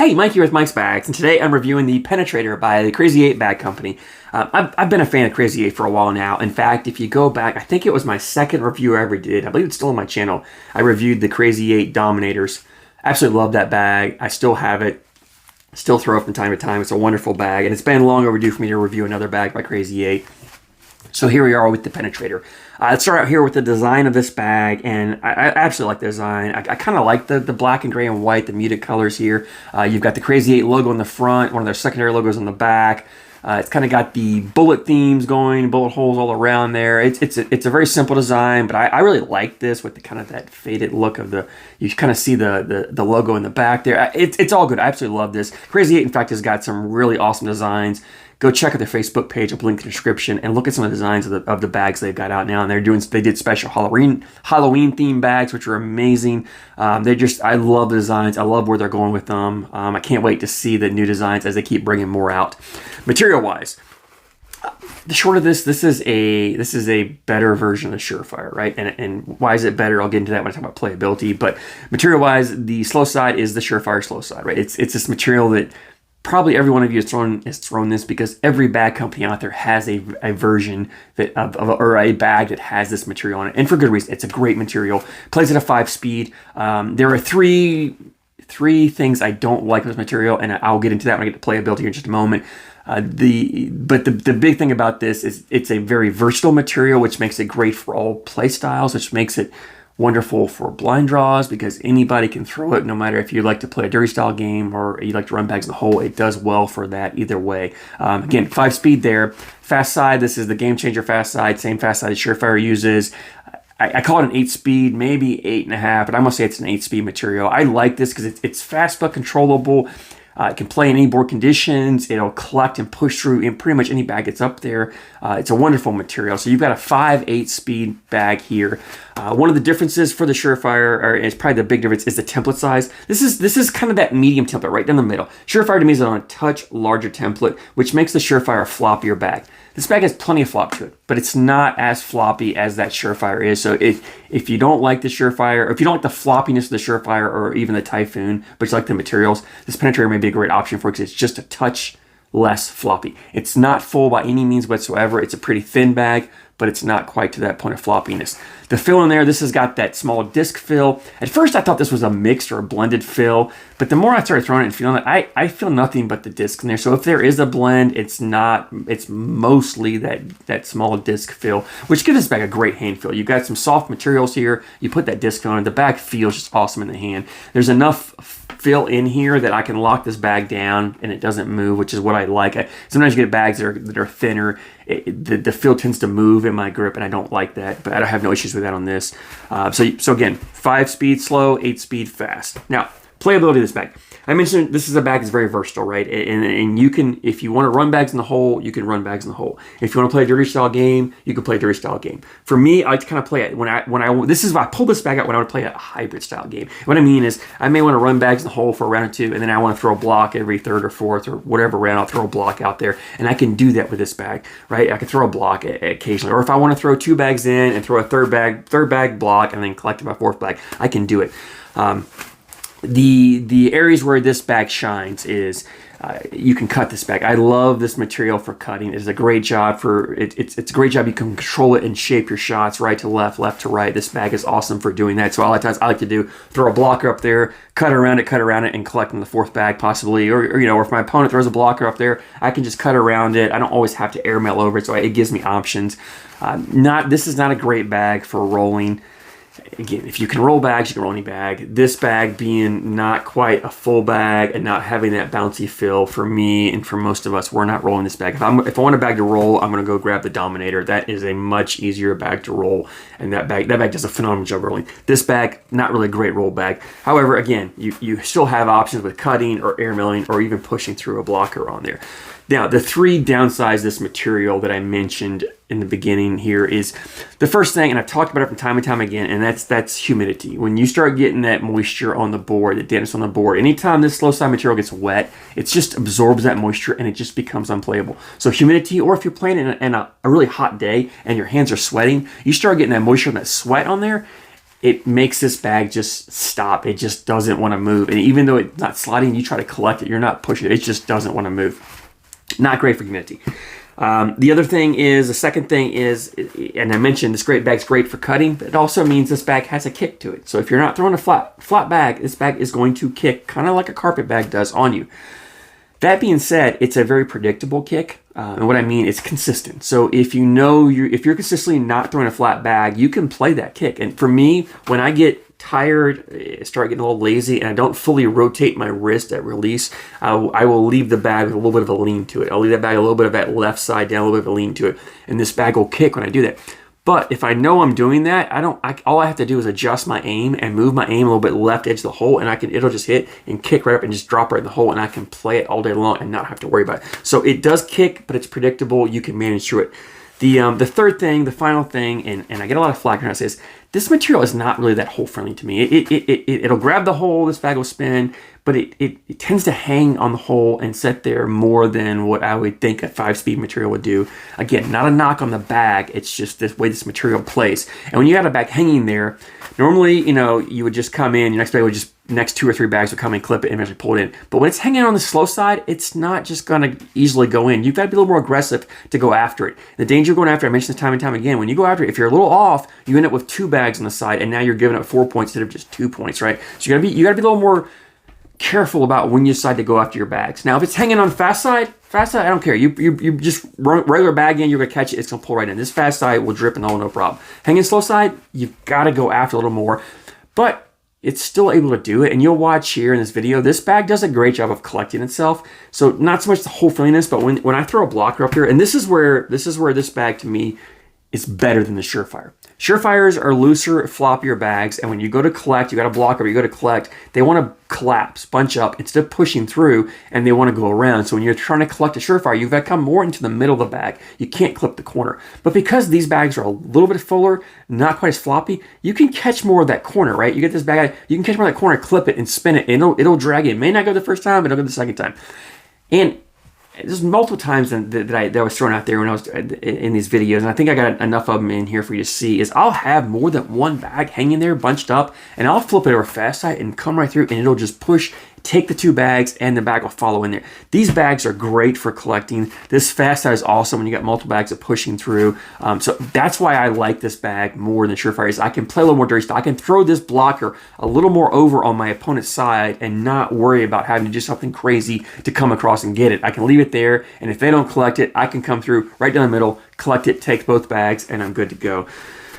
Hey, Mike here with MikesCornholeBags, and today I'm reviewing the Penetr8tor by the Crazy8 bag company. I've been a fan of Crazy8 for a while now. In fact, if you go back, I think it was my second review I ever did. I believe it's still on my channel. I reviewed the Crazy8 Dominators. Absolutely love that bag. I still have it. Still throw it from time to time. It's a wonderful bag, and it's been long overdue for me to review another bag by Crazy8. So here we are with the Penetr8tor. Let's start out here with the design of this bag, and I absolutely like the design. I kind of like the black and gray and white, the muted colors here. You've got the Crazy8 logo in the front, one of their secondary logos on the back. It's kind of got the bullet themes going, bullet holes all around there. It's a very simple design, but I really like this with the kind of that faded look of the, you kind of see the logo in the back there. It's all good. I absolutely love this. Crazy8, in fact, has got some really awesome designs. Go check out their Facebook page, I'll link in the description, and look at some of the designs of the bags they've got out now. And they did special Halloween themed bags, which are amazing. I love the designs. I love where they're going with them. I can't wait to see the new designs as they keep bringing more out. Material wise, the short of this is a better version of the Surefire, right? And why is it better? I'll get into that when I talk about playability. But material wise, the slow side is the Surefire slow side, right? It's this material that probably every one of you has thrown this, because every bag company out there has a version or a bag that has this material on it, and for good reason. It's a great material. Plays at a 5-speed. There are three things I don't like with this material, and I'll get into that when I get to playability in just a moment. But the big thing about this is it's a very versatile material, which makes it great for all play styles, which makes it wonderful for blind draws, because anybody can throw it, no matter if you like to play a dirty style game or you like to run bags in the hole. It does well for that either way. Again, 5-speed there. Fast side, this is the game changer fast side, same fast side that Surefire uses. I call it an 8-speed, maybe 8.5, but I'm gonna say it's an 8-speed material. I like this because it's fast but controllable. It can play in any board conditions. It'll collect and push through in pretty much any bag that's up there. It's a wonderful material. So you've got a 5-8 speed bag here. One of the differences for the Surefire, or it's probably the big difference, is the template size. This is kind of that medium template right down the middle. Surefire to me is on a touch larger template, which makes the Surefire a floppier bag. This bag has plenty of flop to it, but it's not as floppy as that Surefire is. So if you don't like the Surefire, or if you don't like the floppiness of the Surefire or even the Typhoon, but you like the materials, this Penetr8tor may be a great option for it, because it's just a touch less floppy. It's not full by any means whatsoever. It's a pretty thin bag, but it's not quite to that point of floppiness. The fill in there, this has got that small disc fill. At first I thought this was a mixed or a blended fill, but the more I started throwing it and feeling it, I feel nothing but the disc in there. So if there is a blend, it's mostly that small disc fill, which gives this bag a great hand feel. You've got some soft materials here. You put that disc fill in, the bag feels just awesome in the hand. There's enough fill in here that I can lock this bag down and it doesn't move, which is what I like. Sometimes you get bags that are thinner. The fill tends to move in my grip, and I don't like that, but I don't have no issues with that on this. So again, 5-speed slow, 8-speed fast. Now, playability of this bag. I mentioned this is a bag that's very versatile, right? And you can, if you want to run bags in the hole, you can run bags in the hole. If you want to play a dirty style game, you can play a dirty style game. For me, I like to kind of play it when I pull this bag out when I want to play a hybrid style game. What I mean is, I may want to run bags in the hole for a round or two, and then I want to throw a block every third or fourth or whatever round. I'll throw a block out there, and I can do that with this bag, right? I can throw a block occasionally, or if I want to throw 2 bags in and throw a third bag block, and then collect my 4th bag, I can do it. The areas where this bag shines is you can cut this bag. I love this material for cutting. It's a great job for it's a great job. You can control it and shape your shots right to left, left to right. This bag is awesome for doing that. So a lot of times I like to do throw a blocker up there, cut around it, and collect in the 4th bag possibly, or if my opponent throws a blocker up there, I can just cut around it. I don't always have to airmail over it, so it gives me options. This is not a great bag for rolling. Again, if you can roll bags, you can roll any bag. This bag being not quite a full bag and not having that bouncy fill, for me and for most of us, we're not rolling this bag. If I want a bag to roll, I'm going to go grab the Dominator. That is a much easier bag to roll, and that bag does a phenomenal job rolling. This bag, not really a great roll bag. However, again, you still have options with cutting or airmailing or even pushing through a blocker on there. Now, the 3 downsides of this material that I mentioned in the beginning here is the first thing, and I've talked about it from time and time again, and that's humidity. When you start getting that moisture on the board, the dampness on the board, anytime this slow side material gets wet, it just absorbs that moisture and it just becomes unplayable. So humidity, or if you're playing in a really hot day and your hands are sweating, you start getting that moisture and that sweat on there, it makes this bag just stop. It just doesn't want to move. And even though it's not sliding, you try to collect it, you're not pushing it. It just doesn't want to move. Not great for humidity. The second thing is, and I mentioned this bag's great for cutting, but it also means this bag has a kick to it. So if you're not throwing a flat bag, this bag is going to kick kind of like a carpet bag does on you. That being said, it's a very predictable kick. And what I mean, it's consistent. So if you're consistently not throwing a flat bag, you can play that kick. And for me, when I get tired, start getting a little lazy, and I don't fully rotate my wrist at release, I will leave the bag with a little bit of a lean to it. I'll leave that bag a little bit of that left side down, a little bit of a lean to it, and this bag will kick when I do that. But if I know I'm doing that, all I have to do is adjust my aim and move my aim a little bit left edge of the hole, and it'll just hit and kick right up and just drop right in the hole, and I can play it all day long and not have to worry about it. So it does kick, but it's predictable. You can manage through it. The third thing, the final thing, and I get a lot of flack when I say this material is not really that hole friendly to me. It'll grab the hole, this bag will spin, but it tends to hang on the hole and sit there more than what I would think a 5-speed material would do. Again, not a knock on the bag, it's just the way this material plays. And when you got a bag hanging there, normally, you would just come in, your next bag would just, next 2 or 3 bags would come and clip it and eventually pull it in. But when it's hanging on the slow side, it's not just gonna easily go in. You've got to be a little more aggressive to go after it. The danger of going after it, I mentioned this time and time again, when you go after it, if you're a little off, you end up with 2 bags on the side, and now you're giving up 4 points instead of just 2 points, right? So you gotta be a little more careful about when you decide to go after your bags. Now, if it's hanging on fast side, I don't care. You just regular bag in, you're gonna catch it, it's gonna pull right in. This fast side will drip and all, no problem. Hanging slow side, you've got to go after a little more, but it's still able to do it. And you'll watch here in this video, this bag does a great job of collecting itself. So not so much the whole filliness, but when I throw a blocker up here, and this is where this bag to me is better than the Surefire. Surefires are looser, floppier bags, and when you go to collect, you got a blocker, you go to collect, they want to collapse, bunch up, instead of pushing through, and they want to go around. So when you're trying to collect a Surefire, you've got to come more into the middle of the bag. You can't clip the corner. But because these bags are a little bit fuller, not quite as floppy, you can catch more of that corner, right? You get this bag, you can catch more of that corner, clip it, and spin it, and it'll drag it. It may not go the first time, but it'll go the second time. And there's multiple times that I was thrown out there when I was in these videos, and I think I got enough of them in here for you to see, is I'll have more than one bag hanging there, bunched up, and I'll flip it over fast side and come right through, and it'll just push, take the 2 bags, and the bag will follow in there. These bags are great for collecting. This fast side is awesome when you got multiple bags of pushing through. So that's why I like this bag more than Surefire. Is I can play a little more dirty style. I can throw this blocker a little more over on my opponent's side and not worry about having to do something crazy to come across and get it. I can leave it there, and if they don't collect it, I can come through right down the middle, collect it, take both bags, and I'm good to go.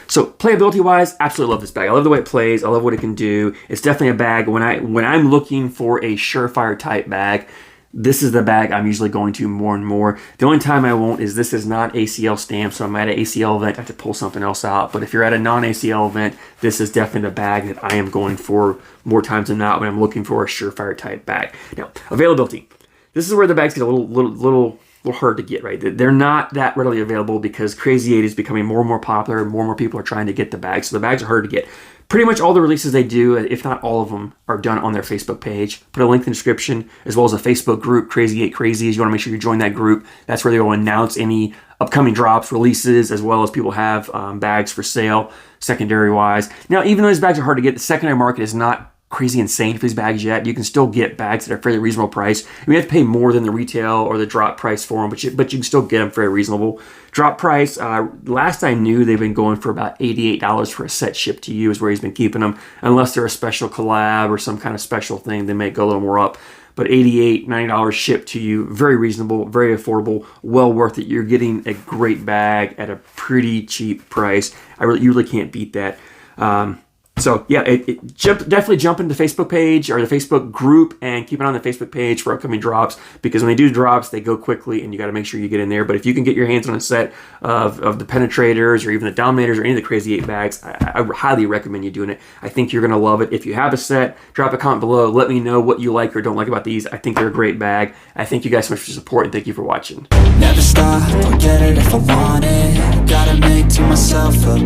So playability-wise, absolutely love this bag. I love the way it plays. I love what it can do. It's definitely a bag. When I'm looking for a Surefire type bag, this is the bag I'm usually going to more and more. The only time I won't is this is not ACL stamped, so I'm at an ACL event, I have to pull something else out. But if you're at a non-ACL event, this is definitely the bag that I am going for more times than not when I'm looking for a Surefire type bag. Now, availability. This is where the bags get a little hard to get, right? They're not that readily available because Crazy 8 is becoming more and more popular. More and more people are trying to get the bags, so the bags are hard to get. Pretty much all the releases they do, if not all of them, are done on their Facebook page. Put a link in the description, as well as a Facebook group, Crazy 8 Crazies. You want to make sure you join that group. That's where they will announce any upcoming drops, releases, as well as people have bags for sale, secondary-wise. Now, even though these bags are hard to get, the secondary market is not crazy insane for these bags yet. You can still get bags at a fairly reasonable price. You have to pay more than the retail or the drop price for them, but you can still get them very reasonable. Drop price, last I knew, they've been going for about $88 for a set shipped to you is where he's been keeping them. Unless they're a special collab or some kind of special thing, they may go a little more up. But $88, $90 shipped to you, very reasonable, very affordable, well worth it. You're getting a great bag at a pretty cheap price. You really can't beat that. So yeah, definitely jump into the Facebook page or the Facebook group and keep it on the Facebook page for upcoming drops, because when they do drops, they go quickly and you got to make sure you get in there. But if you can get your hands on a set of the Penetrators or even the Dominators or any of the Crazy 8 bags, I highly recommend you doing it. I think you're going to love it. If you have a set, drop a comment below. Let me know what you like or don't like about these. I think they're a great bag. I thank you guys so much for your support, and thank you for watching. Never stop, I'll get it if I want it. Gotta make to myself a